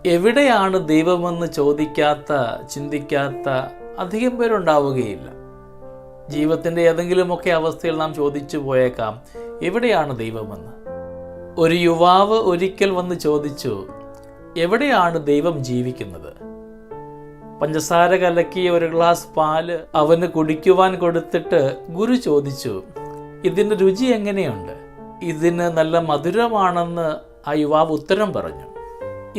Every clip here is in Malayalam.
എവിടെയാണ് ദൈവമെന്ന് ചോദിക്കാത്ത, ചിന്തിക്കാത്ത അധികം പേരുണ്ടാവുകയില്ല. ജീവിതത്തിൻ്റെ ഏതെങ്കിലുമൊക്കെ അവസ്ഥയിൽ നാം ചോദിച്ചു പോയേക്കാം, എവിടെയാണ് ദൈവമെന്ന്. ഒരു യുവാവ് ഒരിക്കൽ വന്ന് ചോദിച്ചു, എവിടെയാണ് ദൈവം ജീവിക്കുന്നത്? പഞ്ചസാര കലക്കിയ ഒരു ഗ്ലാസ് പാല് അവന് കുടിക്കുവാൻ കൊടുത്തിട്ട് ഗുരു ചോദിച്ചു, ഇതിൻ്റെ രുചി എങ്ങനെയുണ്ട്? ഇതിന് നല്ല മധുരമാണെന്ന് ആ യുവാവ് ഉത്തരം പറഞ്ഞു.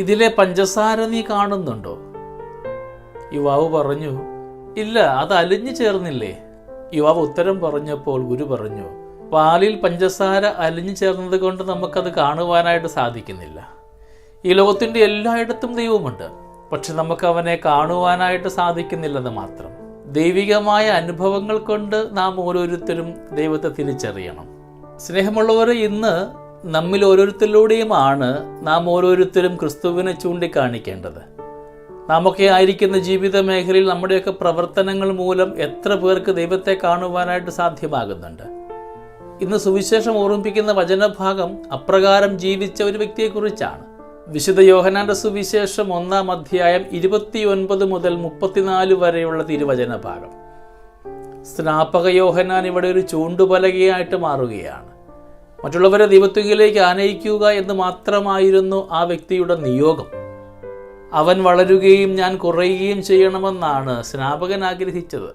ഇതിലെ പഞ്ചസാര നീ കാണുന്നുണ്ടോ? യുവാവ് പറഞ്ഞു, ഇല്ല, അത് അലിഞ്ഞു ചേർന്നില്ലേ? യുവാവ് ഉത്തരം പറഞ്ഞപ്പോൾ ഗുരു പറഞ്ഞു, പാലിൽ പഞ്ചസാര അലിഞ്ഞു ചേർന്നത് കൊണ്ട് നമുക്കത് കാണുവാനായിട്ട് സാധിക്കുന്നില്ല. ഈ ലോകത്തിൻ്റെ എല്ലായിടത്തും ദൈവമുണ്ട്, പക്ഷെ നമുക്ക് അവനെ കാണുവാനായിട്ട് സാധിക്കുന്നില്ലെന്ന് മാത്രം. ദൈവികമായ അനുഭവങ്ങൾ കൊണ്ട് നാം ഓരോരുത്തരും ദൈവത്തെ തിരിച്ചറിയണം. സ്നേഹമുള്ളവരെ, ഇന്ന് നമ്മിൽ ഓരോരുത്തരിലൂടെയുമാണ് നാം ഓരോരുത്തരും ക്രിസ്തുവിനെ ചൂണ്ടിക്കാണിക്കേണ്ടത്. നാമൊക്കെ ആയിരിക്കുന്ന ജീവിത മേഖലയിൽ നമ്മുടെയൊക്കെ പ്രവർത്തനങ്ങൾ മൂലം എത്ര പേർക്ക് ദൈവത്തെ കാണുവാനായിട്ട് സാധ്യമാകുന്നുണ്ട്. ഇന്ന് സുവിശേഷം ഓർമ്മിപ്പിക്കുന്ന വചനഭാഗം അപ്രകാരം ജീവിച്ച ഒരു വ്യക്തിയെക്കുറിച്ചാണ്. വിശുദ്ധ യോഹന്നാന്റെ സുവിശേഷം 1-ാം അധ്യായം 29 മുതൽ 34 വരെയുള്ള തിരുവചന ഭാഗം. സ്നാപക യോഹന്നാൻ ഇവിടെ ഒരു ചൂണ്ടുപലകയായിട്ട് മാറുകയാണ്. മറ്റുള്ളവരെ ദൈവത്വത്തിലേക്ക് ആനയിക്കുക എന്ന് മാത്രമായിരുന്നു ആ വ്യക്തിയുടെ നിയോഗം. അവൻ വളരുകയും ഞാൻ കുറയുകയും ചെയ്യണമെന്നാണ് സ്നാപകൻ ആഗ്രഹിച്ചത്.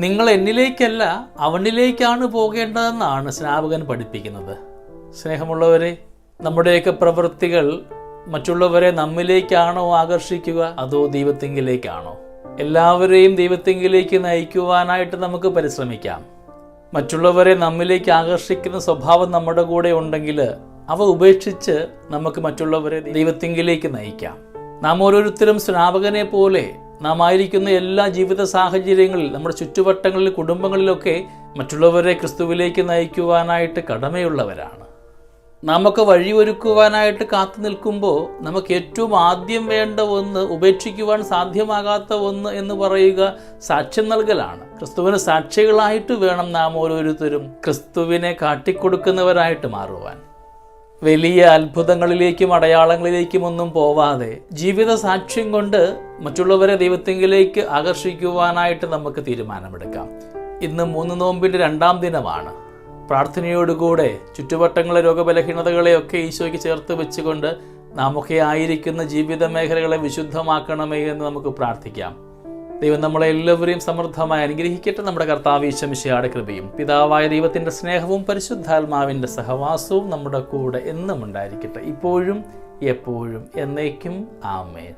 നിങ്ങൾ എന്നിലേക്കല്ല അവനിലേക്കാണ് പോകേണ്ടതെന്നാണ് സ്നാപകൻ പഠിപ്പിക്കുന്നത്. സ്നേഹമുള്ളവരെ, നമ്മുടെയൊക്കെ പ്രവൃത്തികൾ മറ്റുള്ളവരെ നമ്മിലേക്കാണോ ആകർഷിക്കുക, അതോ ദൈവത്തിങ്കിലേക്കാണോ? എല്ലാവരെയും ദൈവത്തിങ്കിലേക്ക് നയിക്കുവാനായിട്ട് നമുക്ക് പരിശ്രമിക്കാം. മറ്റുള്ളവരെ നമ്മിലേക്ക് ആകർഷിക്കുന്ന സ്വഭാവം നമ്മുടെ കൂടെ ഉണ്ടെങ്കിൽ അവ ഉപേക്ഷിച്ച് നമുക്ക് മറ്റുള്ളവരെ ദൈവത്തിങ്കിലേക്ക് നയിക്കാം. നാം ഓരോരുത്തരും സ്നാപകനെ പോലെ നാം ആയിരിക്കുന്ന എല്ലാ ജീവിത സാഹചര്യങ്ങളിൽ, നമ്മുടെ ചുറ്റുവട്ടങ്ങളിൽ, കുടുംബങ്ങളിലൊക്കെ മറ്റുള്ളവരെ ക്രിസ്തുവിലേക്ക് നയിക്കുവാനായിട്ട് കടമയുള്ളവരാണ്. നാമൊക്കെ വഴിയൊരുക്കുവാനായിട്ട് കാത്തു നിൽക്കുമ്പോൾ നമുക്ക് ഏറ്റവും ആദ്യം വേണ്ട ഒന്ന്, ഉപേക്ഷിക്കുവാൻ സാധ്യമാകാത്ത ഒന്ന് എന്ന് പറയുക സാക്ഷ്യം നൽകലാണ്. ക്രിസ്തുവിന് സാക്ഷികളായിട്ട് വേണം നാം ഓരോരുത്തരും ക്രിസ്തുവിനെ കാട്ടിക്കൊടുക്കുന്നവരായിട്ട് മാറുവാൻ. വലിയ അത്ഭുതങ്ങളിലേക്കും അടയാളങ്ങളിലേക്കും ഒന്നും പോവാതെ ജീവിത സാക്ഷ്യം കൊണ്ട് മറ്റുള്ളവരെ ദൈവത്തിങ്കിലേക്ക് ആകർഷിക്കുവാനായിട്ട് നമുക്ക് തീരുമാനമെടുക്കാം. ഇന്ന് 3 നോമ്പിൻ്റെ 2-ാം ദിനമാണ്. പ്രാർത്ഥനയോടുകൂടെ ചുറ്റുവട്ടങ്ങളെ, രോഗബലഹീനതകളെയൊക്കെ ഈശോയ്ക്ക് ചേർത്ത് വെച്ചുകൊണ്ട് നാമൊക്കെ ആയിരിക്കുന്ന ജീവിത മേഖലകളെ വിശുദ്ധമാക്കണമേ എന്ന് നമുക്ക് പ്രാർത്ഥിക്കാം. ദൈവം നമ്മളെ എല്ലാവരെയും സമൃദ്ധമായി അനുഗ്രഹിക്കട്ടെ. നമ്മുടെ കർത്താവ് ഈശോ മിശിഹായുടെ കൃപയും പിതാവായ ദൈവത്തിൻ്റെ സ്നേഹവും പരിശുദ്ധാത്മാവിൻ്റെ സഹവാസവും നമ്മുടെ കൂടെ എന്നും ഉണ്ടായിരിക്കട്ടെ, ഇപ്പോഴും എപ്പോഴും എന്നേക്കും. ആമേൻ.